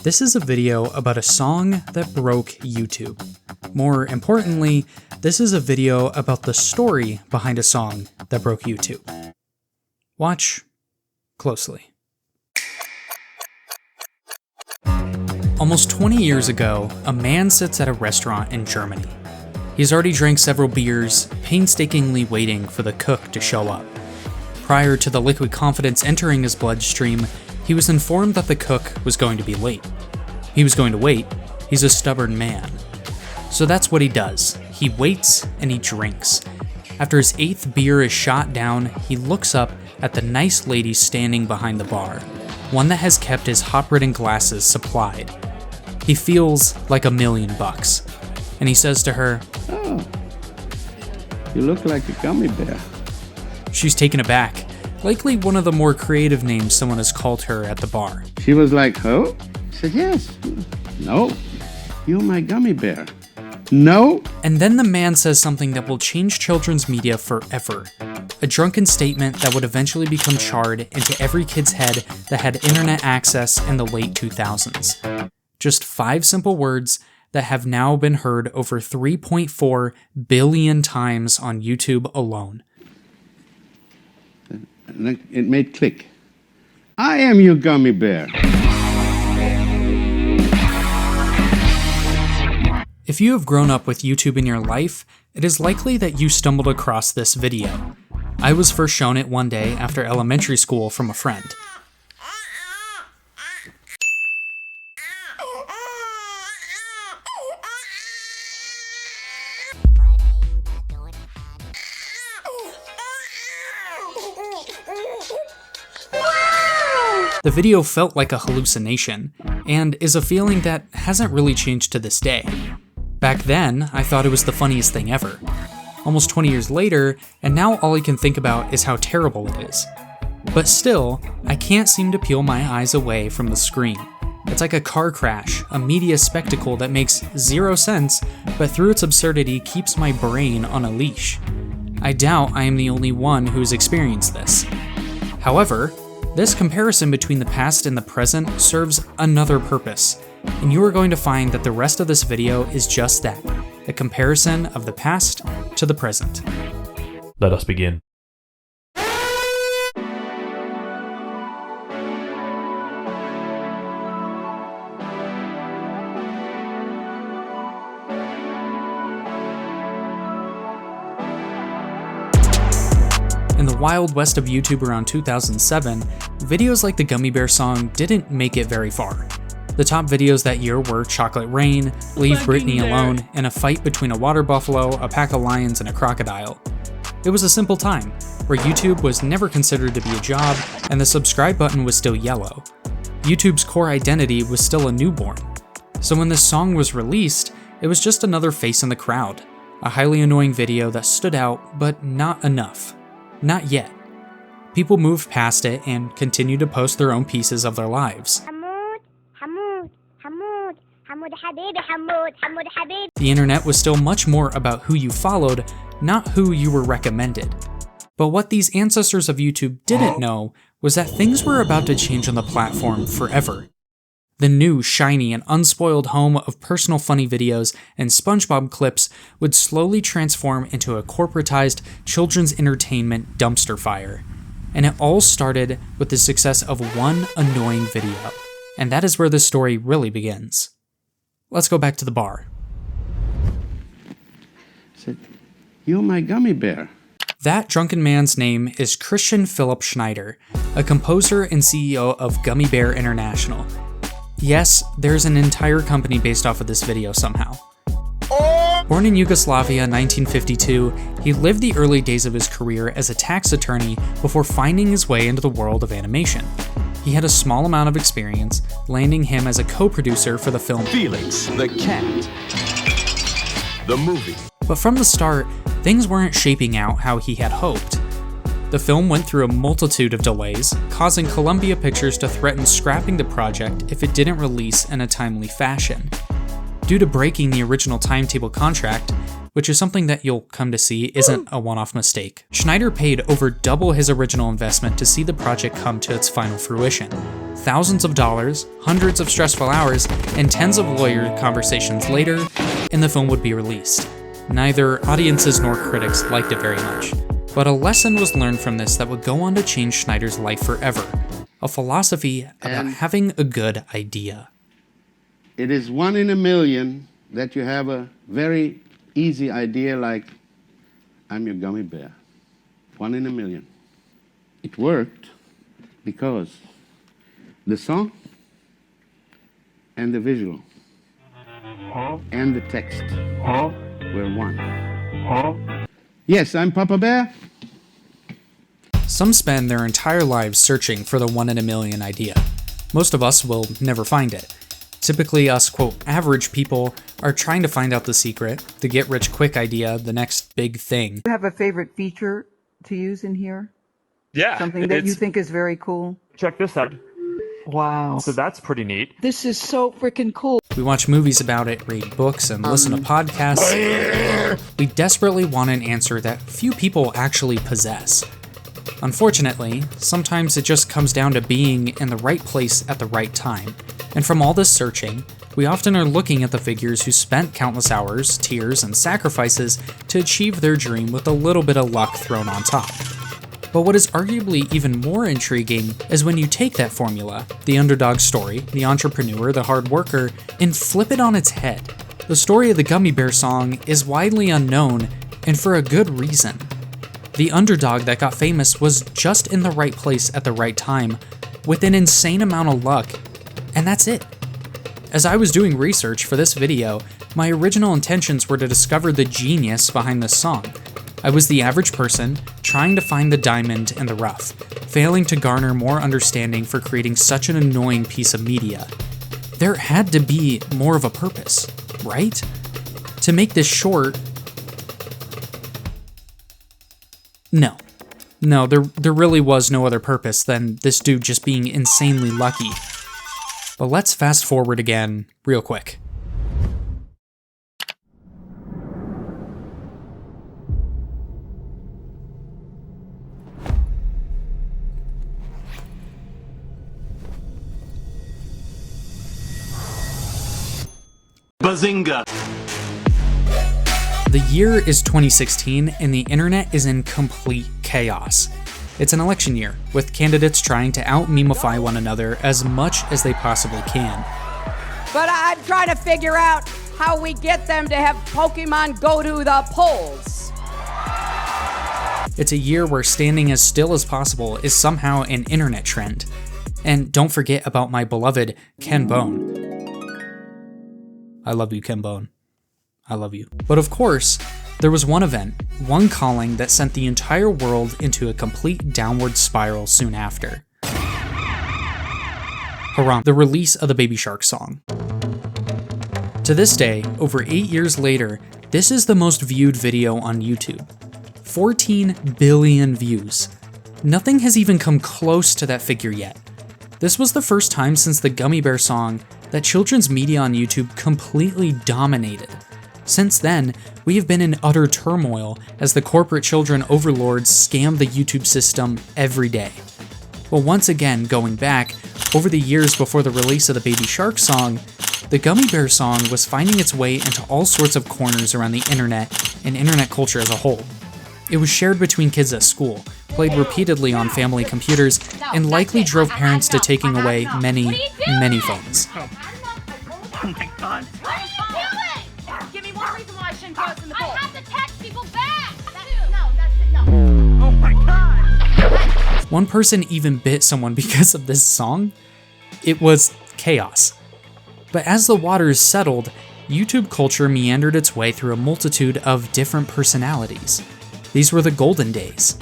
This is a video about a song that broke YouTube. More importantly, this is a video about the story behind a song that broke YouTube. Watch closely. Almost 20 years ago, a man sits at a restaurant in Germany. He's already drank several beers, painstakingly waiting for the cook to show up. Prior to the liquid confidence entering his bloodstream, he was informed that the cook was going to be late. He was going to wait. He's a stubborn man. So that's what he does. He waits and he drinks. After his 8th beer is shot down, he looks up at the nice lady standing behind the bar, one that has kept his hop-ridden glasses supplied. He feels like $1 million, and he says to her, "Oh, you look like a gummy bear." She's taken aback, likely one of the more creative names someone has called her at the bar. She was like, "Oh?" I said, "Yes." "No, you're my gummy bear." "No." And then the man says something that will change children's media forever. A drunken statement that would eventually become charred into every kid's head that had internet access in the late 2000s. Just 5 simple words that have now been heard over 3.4 billion times on YouTube alone. And it made click. "I am your gummy bear." If you have grown up with YouTube in your life, it is likely that you stumbled across this video. I was first shown it one day after elementary school from a friend. The video felt like a hallucination, and is a feeling that hasn't really changed to this day. Back then, I thought it was the funniest thing ever. Almost 20 years later, and now all I can think about is how terrible it is. But still, I can't seem to peel my eyes away from the screen. It's like a car crash, a media spectacle that makes 0 sense, but through its absurdity keeps my brain on a leash. I doubt I am the only one who has experienced this. However, this comparison between the past and the present serves another purpose, and you are going to find that the rest of this video is just that, a comparison of the past to the present. Let us begin. In the wild west of YouTube around 2007, videos like the Gummy Bear song didn't make it very far. The top videos that year were Chocolate Rain, Leave Britney Alone, and a fight between a water buffalo, a pack of lions, and a crocodile. It was a simple time, where YouTube was never considered to be a job, and the subscribe button was still yellow. YouTube's core identity was still a newborn. So when this song was released, it was just another face in the crowd, a highly annoying video that stood out, but not enough. Not yet. People moved past it and continued to post their own pieces of their lives. The internet was still much more about who you followed, not who you were recommended. But what these ancestors of YouTube didn't know was that things were about to change on the platform forever. The new, shiny, and unspoiled home of personal funny videos and SpongeBob clips would slowly transform into a corporatized children's entertainment dumpster fire. And it all started with the success of one annoying video. And that is where this story really begins. Let's go back to the bar. I said, "You're my gummy bear." That drunken man's name is Christian Philipp Schneider, a composer and CEO of Gummy Bear International. Yes, there's an entire company based off of this video somehow. Born in Yugoslavia in 1952, he lived the early days of his career as a tax attorney before finding his way into the world of animation. He had a small amount of experience, landing him as a co-producer for the film Felix the Cat, the movie. But from the start, things weren't shaping out how he had hoped. The film went through a multitude of delays, causing Columbia Pictures to threaten scrapping the project if it didn't release in a timely fashion. Due to breaking the original timetable contract, which is something that you'll come to see isn't a one-off mistake. Schneider paid over double his original investment to see the project come to its final fruition. Thousands of dollars, hundreds of stressful hours, and tens of lawyer conversations later, and the film would be released. Neither audiences nor critics liked it very much, but a lesson was learned from this that would go on to change Schneider's life forever. A philosophy about having a good idea. It is 1 in a million that you have a very easy idea like, I'm your gummy bear. 1 in a million. It worked because the song and the visual and the text were one. Yes, I'm Papa Bear. Some spend their entire lives searching for the 1 in a million idea. Most of us will never find it. Typically us, quote, average people are trying to find out the secret, the get-rich-quick idea, the next big thing. Do you have a favorite feature to use in here? Yeah. Something that you think is very cool? Check this out. Wow. So that's pretty neat. This is so freaking cool. We watch movies about it, read books, and listen to podcasts. We desperately want an answer that few people actually possess. Unfortunately, sometimes it just comes down to being in the right place at the right time. And from all this searching, we often are looking at the figures who spent countless hours, tears, and sacrifices to achieve their dream with a little bit of luck thrown on top. But what is arguably even more intriguing is when you take that formula, the underdog story, the entrepreneur, the hard worker, and flip it on its head. The story of the Gummy Bear song is widely unknown, and for a good reason. The underdog that got famous was just in the right place at the right time, with an insane amount of luck, and that's it. As I was doing research for this video, my original intentions were to discover the genius behind this song. I was the average person, trying to find the diamond in the rough, failing to garner more understanding for creating such an annoying piece of media. There had to be more of a purpose, right? To make this short, no, there really was no other purpose than this dude just being insanely lucky. But let's fast forward again real quick. Bazinga! The year is 2016 and the internet is in complete chaos. It's an election year, with candidates trying to out-memify one another as much as they possibly can. But I'm trying to figure out how we get them to have Pokemon go to the polls. It's a year where standing as still as possible is somehow an internet trend. And don't forget about my beloved Ken Bone. I love you, Ken Bone. I love you. But of course, there was one event, one calling that sent the entire world into a complete downward spiral soon after. Haram, the release of the Baby Shark song. To this day, over 8 years later, this is the most viewed video on YouTube. 14 billion views. Nothing has even come close to that figure yet. This was the first time since the Gummy Bear song that children's media on YouTube completely dominated. Since then, we have been in utter turmoil as the corporate children overlords scam the YouTube system every day. Well, once again, going back, over the years before the release of the Baby Shark song, the Gummy Bear song was finding its way into all sorts of corners around the internet and internet culture as a whole. It was shared between kids at school, played repeatedly on family computers, and likely drove parents to taking away many, many phones. Oh my god. What are you doing? Give me one reason why I shouldn't go in the bowl. I have to text people back. No. Oh my god. One person even bit someone because of this song. It was chaos. But as the waters settled, YouTube culture meandered its way through a multitude of different personalities. These were the golden days.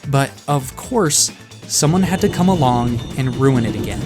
But of course, someone had to come along and ruin it again.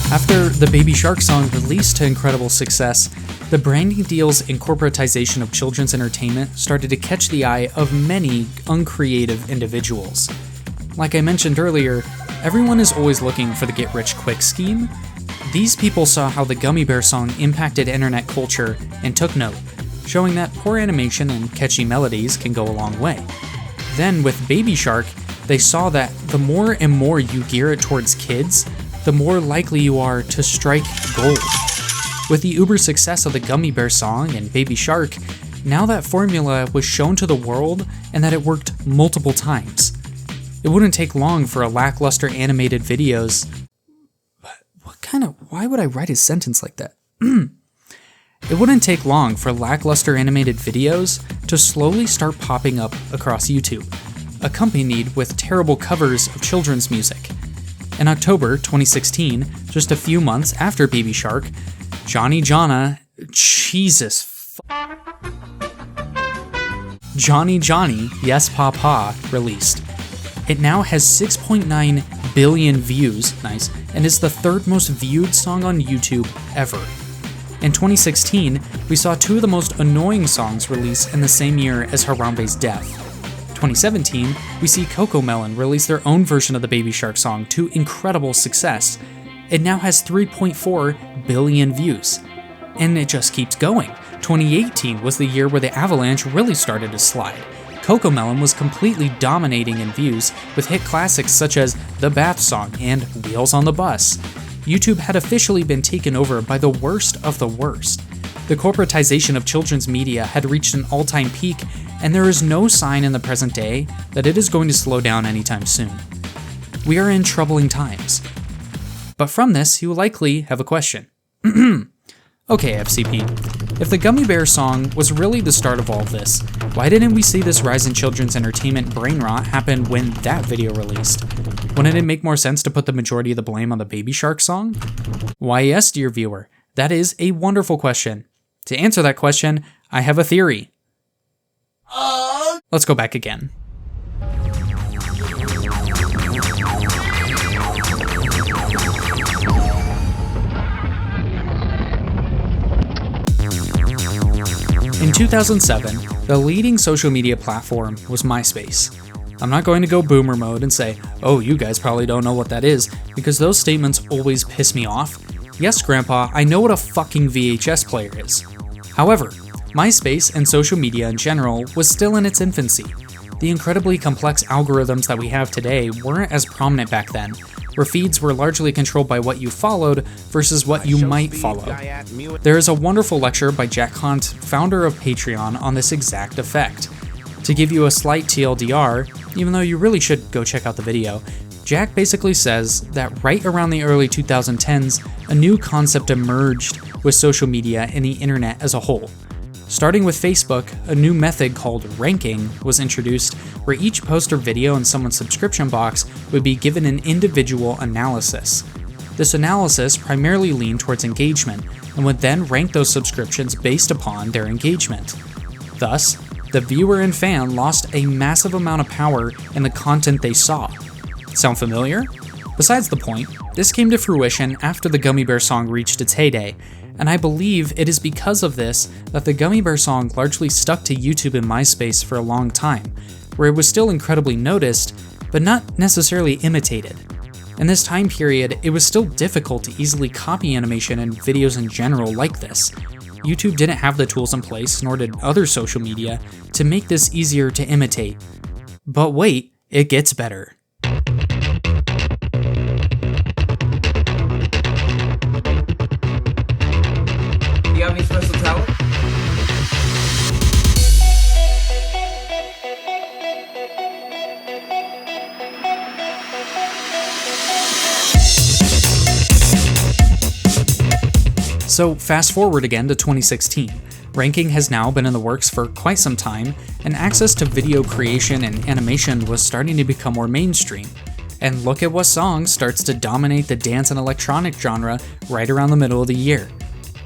After the Baby Shark song released to incredible success, The branding deals and corporatization of children's entertainment started to catch the eye of many uncreative individuals. Like I mentioned earlier, everyone is always looking for the get-rich-quick scheme. These people saw how the Gummy Bear song impacted internet culture and took note, showing that poor animation and catchy melodies can go a long way. Then with Baby Shark, they saw that the more and more you gear it towards kids, the more likely you are to strike gold. With the uber success of the Gummy Bear song and Baby Shark, now that formula was shown to the world and that it worked multiple times. It wouldn't take long for a lackluster animated videos. Why would I write a sentence like that? It wouldn't take long for lackluster animated videos to slowly start popping up across YouTube, accompanied with terrible covers of children's music. In October 2016, just a few months after Baby Shark, Johnny Johnny, Yes Papa released. It now has 6.9 billion views, nice, and is the third most viewed song on YouTube ever. In 2016, we saw two of the most annoying songs release in the same year as Harambe's death. 2017, we see Cocomelon release their own version of the Baby Shark song to incredible success. It now has 3.4 billion views. And it just keeps going. 2018 was the year where the avalanche really started to slide. Cocomelon was completely dominating in views with hit classics such as The Bath Song and Wheels on the Bus. YouTube had officially been taken over by the worst of the worst. The corporatization of children's media had reached an all-time peak, and there is no sign in the present day that it is going to slow down anytime soon. We are in troubling times. But from this, you will likely have a question. Okay, FCP, if the Gummy Bear song was really the start of all of this, why didn't we see this rise in children's entertainment brain rot happen when that video released? Wouldn't it make more sense to put the majority of the blame on the Baby Shark song? Why yes, dear viewer, that is a wonderful question. To answer that question, I have a theory. Let's go back again. In 2007, the leading social media platform was MySpace. I'm not going to go boomer mode and say, oh, you guys probably don't know what that is, because those statements always piss me off. Yes, Grandpa, I know what a fucking VHS player is. However, MySpace and social media in general was still in its infancy. The incredibly complex algorithms that we have today weren't as prominent back then, where feeds were largely controlled by what you followed versus what you might follow. There is a wonderful lecture by Jack Hunt, founder of Patreon, on this exact effect. To give you a slight TLDR, even though you really should go check out the video, Jack basically says that right around the early 2010s, a new concept emerged with social media and the internet as a whole. Starting with Facebook, a new method called ranking was introduced, where each post or video in someone's subscription box would be given an individual analysis. This analysis primarily leaned towards engagement, and would then rank those subscriptions based upon their engagement. Thus, the viewer and fan lost a massive amount of power in the content they saw. Sound familiar? Besides the point, this came to fruition after the Gummy Bear song reached its heyday, and I believe it is because of this that the Gummy Bear song largely stuck to YouTube and MySpace for a long time, where it was still incredibly noticed, but not necessarily imitated. In this time period, it was still difficult to easily copy animation and videos in general like this. YouTube didn't have the tools in place, nor did other social media, to make this easier to imitate. But wait, it gets better. You have any special talent? So fast forward again to 2016. Ranking has now been in the works for quite some time, and access to video creation and animation was starting to become more mainstream. And look at what song starts to dominate the dance and electronic genre right around the middle of the year.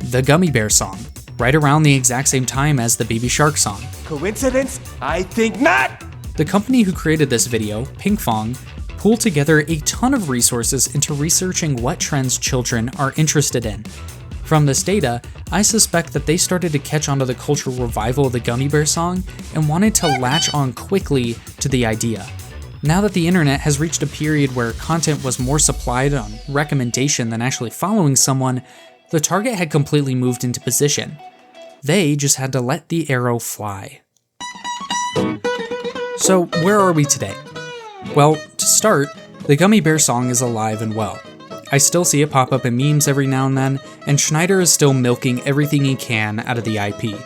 The Gummy Bear song, right around the exact same time as the Baby Shark song. Coincidence? I think not! The company who created this video, Pinkfong, pulled together a ton of resources into researching what trends children are interested in. From this data, I suspect that they started to catch on to the cultural revival of the Gummy Bear song and wanted to latch on quickly to the idea. Now that the internet has reached a period where content was more supplied on recommendation than actually following someone, the target had completely moved into position. They just had to let the arrow fly. So where are we today? Well, to start, the Gummy Bear song is alive and well. I still see it pop up in memes every now and then, and Schneider is still milking everything he can out of the IP.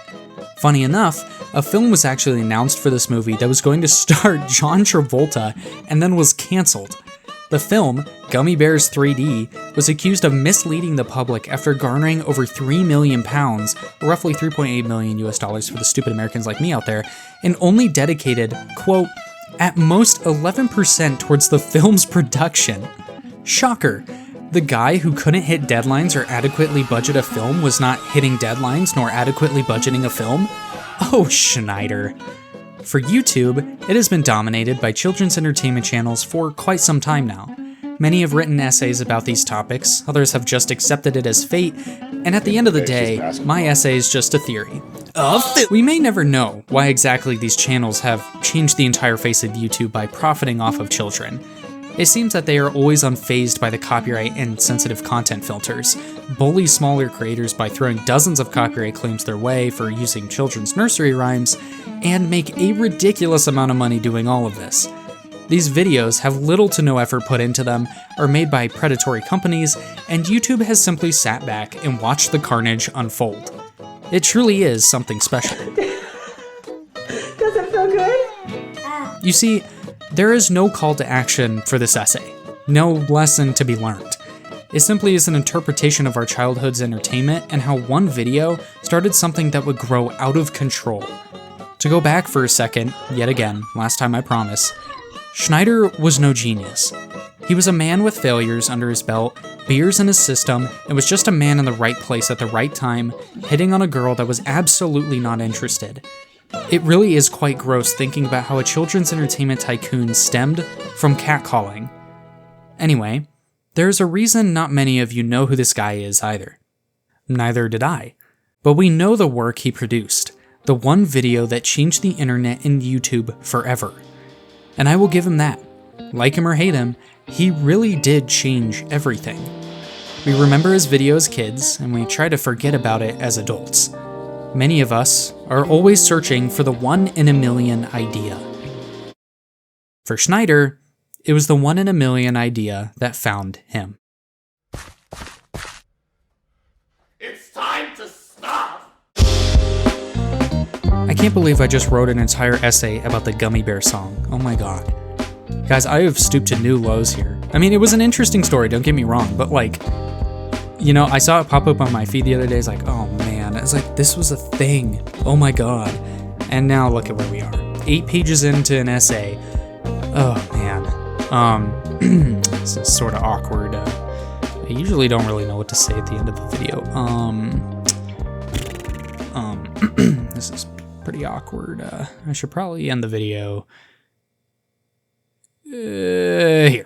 Funny enough, a film was actually announced for this movie that was going to star John Travolta and then was cancelled. The film, Gummy Bears 3D, was accused of misleading the public after garnering over £3 million, roughly $3.8 million US dollars for the stupid Americans like me out there, and only dedicated, quote, at most 11% towards the film's production. Shocker. The guy who couldn't hit deadlines or adequately budget a film was not hitting deadlines nor adequately budgeting a film? Oh, Schneider. For YouTube, it has been dominated by children's entertainment channels for quite some time now. Many have written essays about these topics, others have just accepted it as fate, and at the end of the day, my essay is just a theory. We may never know why exactly these channels have changed the entire face of YouTube by profiting off of children. It seems that they are always unfazed by the copyright and sensitive content filters, bully smaller creators by throwing dozens of copyright claims their way for using children's nursery rhymes, and make a ridiculous amount of money doing all of this. These videos have little to no effort put into them, are made by predatory companies, and YouTube has simply sat back and watched the carnage unfold. It truly is something special. Does it feel good? You see, there is no call to action for this essay, no lesson to be learned. It simply is an interpretation of our childhood's entertainment and how one video started something that would grow out of control. To go back for a second, yet again, last time I promise, Schneider was no genius. He was a man with failures under his belt, beers in his system, and was just a man in the right place at the right time, hitting on a girl that was absolutely not interested. It really is quite gross thinking about how a children's entertainment tycoon stemmed from catcalling. Anyway, there's a reason not many of you know who this guy is either. Neither did I. But we know the work he produced, the one video that changed the internet and YouTube forever. And I will give him that. Like him or hate him, he really did change everything. We remember his video as kids, and we try to forget about it as adults. Many of us are always searching for the 1 in a million idea. For Schneider, it was the 1 in a million idea that found him. It's time to stop! I can't believe I just wrote an entire essay about the Gummy Bear song. Oh my god. Guys, I have stooped to new lows here. I mean, it was an interesting story, don't get me wrong, but like, you know, I saw it pop up on my feed the other day. It's like, oh man, it's like, this was a thing. Oh my god. And now look at where we are. 8 pages into an essay. Oh man. This is sort of awkward. I usually don't really know what to say at the end of the video. This is pretty awkward. I should probably end the video here.